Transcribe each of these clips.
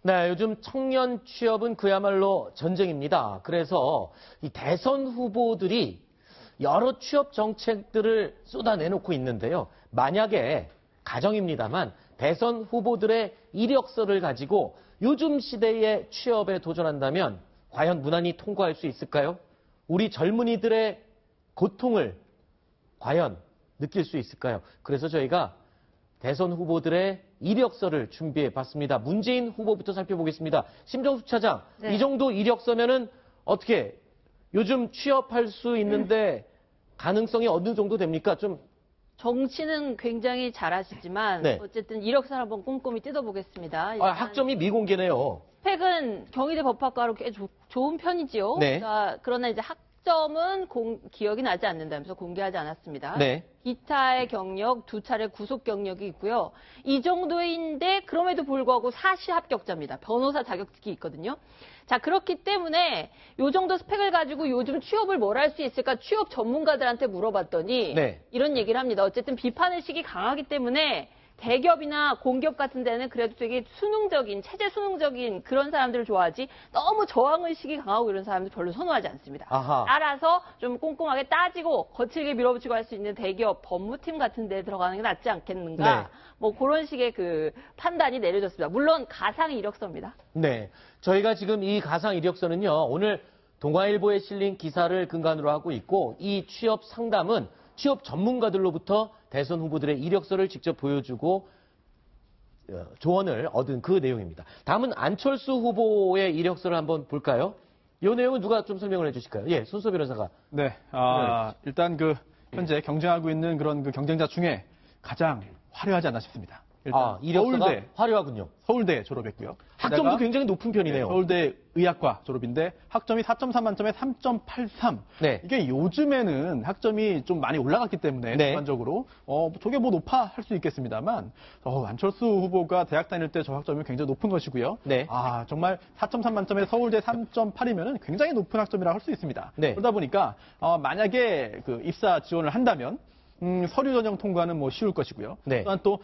네, 요즘 청년 취업은 그야말로 전쟁입니다. 그래서 이 대선 후보들이 여러 취업 정책들을 쏟아내놓고 있는데요. 만약에 가정입니다만 대선 후보들의 이력서를 가지고 요즘 시대의 취업에 도전한다면 과연 무난히 통과할 수 있을까요? 우리 젊은이들의 고통을 과연 느낄 수 있을까요? 그래서 저희가 대선 후보들의 이력서를 준비해 봤습니다. 문재인 후보부터 살펴보겠습니다. 심정숙 차장, 네. 이 정도 이력서면은 어떻게 요즘 취업할 수 있는데 가능성이 어느 정도 됩니까? 좀 정치는 굉장히 잘하시지만 네. 어쨌든 이력서를 한번 꼼꼼히 뜯어보겠습니다. 학점이 미공개네요. 스펙은 경희대 법학과로 꽤 좋은 편이지요. 네. 그러나 이제 학점은 기억이 나지 않는다면서 공개하지 않았습니다. 네. 기타의 경력, 2차례 구속 경력이 있고요. 이 정도인데 그럼에도 불구하고 사시 합격자입니다. 변호사 자격증이 있거든요. 자, 그렇기 때문에 이 정도 스펙을 가지고 요즘 취업을 뭘 할 수 있을까 취업 전문가들한테 물어봤더니 네. 이런 얘기를 합니다. 어쨌든 비판 의식이 강하기 때문에 대기업이나 공기업 같은 데는 그래도 되게 수능적인, 체제 수능적인 그런 사람들을 좋아하지 너무 저항의식이 강하고 이런 사람들 별로 선호하지 않습니다. 아하. 따라서 좀 꼼꼼하게 따지고 거칠게 밀어붙이고 할 수 있는 대기업 법무팀 같은 데 들어가는 게 낫지 않겠는가. 네. 뭐 그런 식의 그 판단이 내려졌습니다. 물론 가상 이력서입니다. 네. 저희가 지금 이 가상 이력서는요, 오늘 동아일보에 실린 기사를 근간으로 하고 있고, 이 취업 상담은 취업 전문가들로부터 대선 후보들의 이력서를 직접 보여주고 조언을 얻은 그 내용입니다. 다음은 안철수 후보의 이력서를 한번 볼까요? 이 내용은 누가 좀 설명을 해주실까요? 예, 손소 변호사가. 네, 일단 현재 경쟁하고 있는 그런 경쟁자 중에 가장 화려하지 않나 싶습니다. 일단 이력서가 화려하군요. 서울대 졸업했고요. 학점도 굉장히 높은 편이네요. 서울대 의학과 졸업인데 학점이 4.3 만점에 3.83. 네. 이게 요즘에는 학점이 좀 많이 올라갔기 때문에 네. 전반적으로 저게 뭐 높아 할 수 있겠습니다만 안철수 후보가 대학 다닐 때 저 학점이 굉장히 높은 것이고요. 네. 정말 4.3 만점에 서울대 3.8이면은 굉장히 높은 학점이라고 할 수 있습니다. 네. 그러다 보니까 만약에 입사 지원을 한다면 서류 전형 통과는 뭐 쉬울 것이고요. 네. 또한 또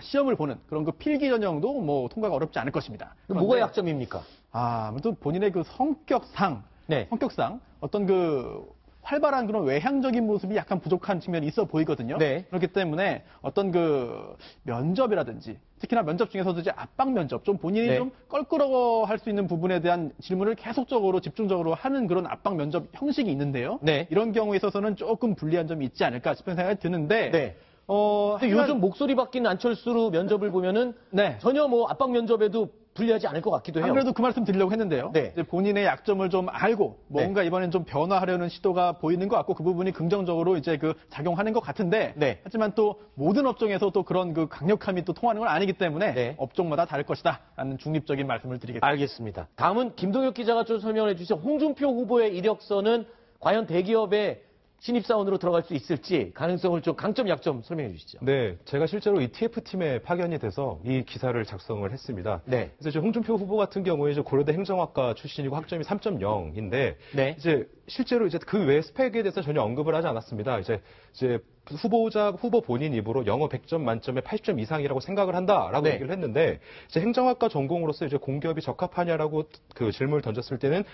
시험을 보는 그런 필기 전형도 뭐 통과가 어렵지 않을 것입니다. 뭐가 약점입니까? 아무튼 본인의 성격상, 네. 어떤 활발한 그런 외향적인 모습이 약간 부족한 측면이 있어 보이거든요. 네. 그렇기 때문에 어떤 면접이라든지 특히나 면접 중에서도 이제 압박 면접, 좀 본인이 네. 좀 껄끄러워할 수 있는 부분에 대한 질문을 계속적으로 집중적으로 하는 그런 압박 면접 형식이 있는데요. 네. 이런 경우에 있어서는 조금 불리한 점이 있지 않을까 싶은 생각이 드는데. 네. 근데 요즘 목소리 바뀐 안철수 면접을 보면은 네. 전혀 압박 면접에도 불리하지 않을 것 같기도 해요. 안 그래도 그 말씀 드리려고 했는데요. 네. 이제 본인의 약점을 좀 알고 뭔가 네. 이번엔 좀 변화하려는 시도가 보이는 것 같고 그 부분이 긍정적으로 이제 작용하는 것 같은데 네. 하지만 또 모든 업종에서 또 그런 강력함이 또 통하는 건 아니기 때문에 네. 업종마다 다를 것이다라는 중립적인 말씀을 드리겠습니다. 알겠습니다. 다음은 김동혁 기자가 좀 설명을 해주시죠. 홍준표 후보의 이력서는 과연 대기업의 신입사원으로 들어갈 수 있을지 가능성을 좀 강점, 약점 설명해 주시죠. 네, 제가 실제로 이 TF팀에 파견이 돼서 이 기사를 작성을 했습니다. 네. 그래서 홍준표 후보 같은 경우에 고려대 행정학과 출신이고 학점이 3.0인데 네. 실제로 그 외 스펙에 대해서 전혀 언급을 하지 않았습니다. 이제 후보 본인 입으로 영어 100점 만점에 80점 이상이라고 생각을 한다라고 네. 얘기를 했는데 행정학과 전공으로서 공기업이 적합하냐라고 질문을 던졌을 때는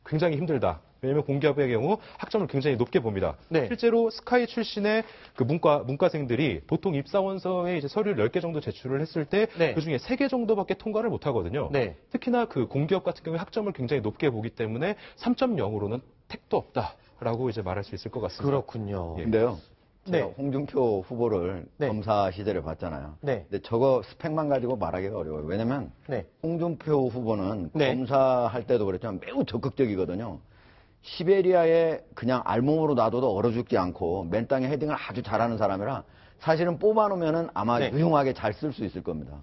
굉장히 힘들다. 왜냐하면 공기업의 경우 학점을 굉장히 높게 봅니다. 네. 실제로 스카이 출신의 문과생들이 보통 입사원서에 서류를 10개 정도 제출을 했을 때 네. 그중에 3개 정도밖에 통과를 못 하거든요. 네. 특히나 공기업 같은 경우에 학점을 굉장히 높게 보기 때문에 3.0으로는 택도 없다라고 말할 수 있을 것 같습니다. 그렇군요. 예. 근데요. 제가 네. 홍준표 후보를 네. 검사 시절에 봤잖아요. 네. 근데 저거 스펙만 가지고 말하기가 어려워요. 왜냐면 네. 홍준표 후보는 네. 검사할 때도 그랬지만 매우 적극적이거든요. 시베리아에 그냥 알몸으로 놔둬도 얼어 죽지 않고 맨 땅에 헤딩을 아주 잘하는 사람이라 사실은 뽑아놓으면은 아마 네. 유용하게 잘 쓸 수 있을 겁니다.